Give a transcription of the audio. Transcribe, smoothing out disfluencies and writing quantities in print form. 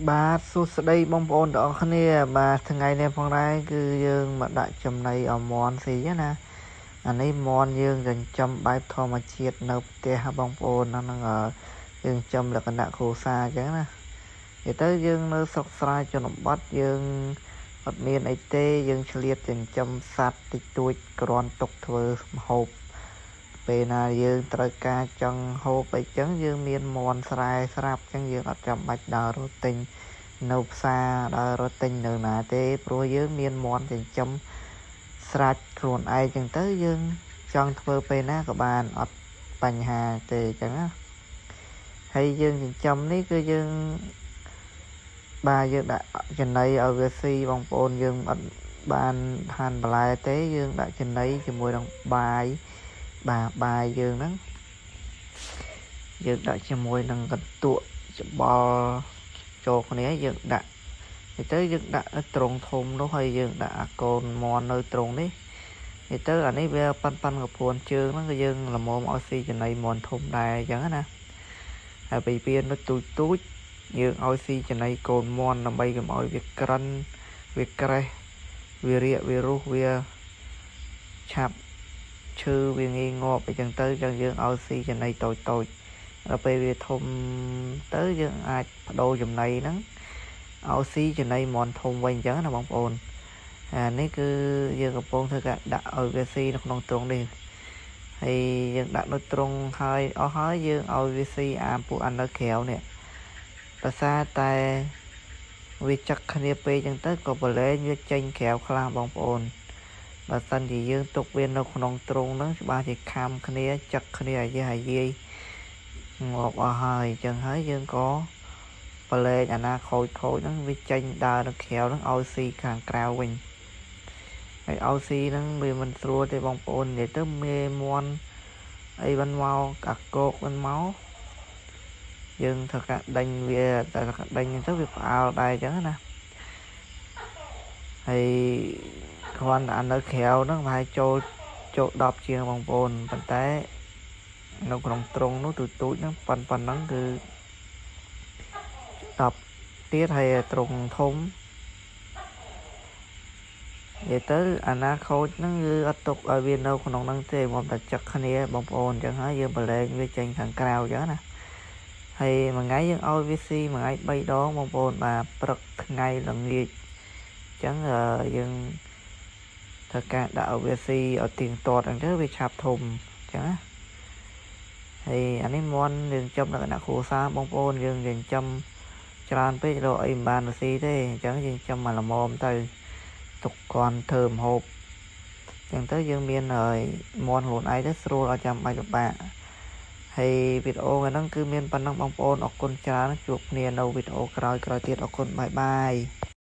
បាទសួស្តីបងប្អូនទាំងអស់គ្នាបាទថ្ងៃនេះផងដែរគឺយើងមកដាក់ចំណីឲ្យមន់ស៊ីណាអានេះមន់យើងចិញ្ចឹមបែបធម្មជាតិនៅផ្ទះបងប្អូនហ្នឹងយើងចិញ្ចឹមលក្ខណៈគ្រួសារអញ្ចឹងណានិយាយទៅយើងនៅស្រុកស្រែជនបទយើងអត់មានអីទេយើងឆ្លៀតចិញ្ចឹមសត្វតិចតួចគ្រាន់ទុកធ្វើម្ហូបពេលណាយើងត្រូវការចង់ហូបអីចឹងយើងមានមន់ស្រែស្រាប់ចឹងយើងអត់ចាំបាច់ដើររត់ទិញនៅផ្សារដើររត់ទិញនៅណាទេព្រោះយើងមានមន់ចិញ្ចឹមស្រាច់ខ្លួនឯងចឹងទៅយើងចង់ធ្វើពេលណាក៏បានអត់បញ្ហាទេចឹងណាហើយយើងចិញ្ចឹមនេះគឺយើងបាទយើងដាក់ចំណីឲ្យវាស៊ីបងប្អូនយើងអត់បានហាន់បន្លែទេយើងដាក់ចំណីជាមួយនឹងបាយបាទបាយយើងហ្នឹងយើងដាក់ជាមួយនឹងកន្ទក់ច្បល់ចូលគ្នាយើងដាក់ទៅយើងដាក់ត្រង់ធំនោះហើយយើងដាក់អាកូនមន់នៅត្រង់នេះទៅអានេះវាប៉ាន់កពួនជើងហ្នឹងគឺយើងល្មមឲ្យស៊ីចំណីមន់ធំដែរអញ្ចឹងណាហើយពីវានៅទូចយើងឲ្យស៊ីចំណីកូនមន់ដើម្បីកុំឲ្យវាក្រិនវាក្រេះវារាកវារុះវាឆាប់ឈឺវាងាយងាប់អីចឹងទៅចឹងយើងឲ្យស៊ីចំណីតូចដល់ពេលវាធំទៅយើងអាចបដូរចំណីហ្នឹងឲ្យស៊ីចំណីមន់ធំវិញអញ្ចឹងណាបងប្អូនអានេះគឺយើងកំពុងធ្វើការដាក់ឲ្យវាស៊ីនៅក្នុងទ្រុងនេះហើយយើងដាក់នៅទ្រុងហើយអស់ហើយយើងឲ្យវាស៊ីពួកអានៅក្រៅនេះដោយសារតែវាចឹកគ្នាពេកអញ្ចឹងទៅក៏ប្រឡែងវាចេញក្រៅខ្លះបងប្អូនបើសិនជាយើងទុកវានៅក្នុងទ្រុងហ្នឹងច្បាស់ជាខំគ្នាចឹកគ្នាអាយាយងាប់អស់ហើយអញ្ចឹងហើយយើងក៏ប្រឡែងអាណាខូចហ្នឹងវាចេញដើរនៅក្រៅហ្នឹងឲ្យស៊ីខាងក្រៅវិញហើយឲ្យស៊ីហ្នឹងវាមិនស្រួលទេបងប្អូននិយាយទៅមេមន់អីបានមកអាកោកបានមកយើងធ្វើការដេញវាតែដេញទៅវាផ្អើលដែរអញ្ចឹងណាហើយគ្រាន់តែនៅក្រៅហ្នឹងប្រហែលចូល10ជាងបងប្អូនប៉ុន្តែនៅក្នុងទ្រុងនោះទូចហ្នឹងប៉ុណ្ណឹងគឺ10ទៀតហើយទ្រុងធំនិយាយទៅអាណាខូចហ្នឹងគឺអត់ទុកឲ្យវានៅក្នុងហ្នឹងទេមកតែចឹកគ្នាបងប្អូនអញ្ចឹងហើយយើងប្រឡែងវាចេញខាងក្រៅអញ្ចឹងណាហើយមួយថ្ងៃយើងឲ្យវាស៊ីមួយថ្ងៃ3ដងបងប្អូនបាទព្រឹកថ្ងៃល្ងាចអញ្ចឹងយើងធ្វើការដាក់ឲ្យវាស៊ីឲ្យទៀងទាត់អញ្ចឹងវាឆាប់ធំអញ្ចឹងណាហើយអានេះមន់យើងចិញ្ចឹមលក្ខណៈគ្រួសារបងប្អូនយើងចិញ្ចឹមច្រើនពេករកអីមិនបានស៊ីទេអញ្ចឹងយើងចិញ្ចឹមមកល្មមទៅទុកគាត់ធ្វើម្ហូបអញ្ចឹងទៅយើងមានហើយមន់ខ្លួនឯងទៅស្រួលអត់ចាំបាច់ពិបាកហើយវីដេអូហ្នឹងគឺមានប៉ុណ្ណឹងបងប្អូនអរគុណច្រើនជួបគ្នានៅវីដេអូក្រោយទៀតអរគុណបាយ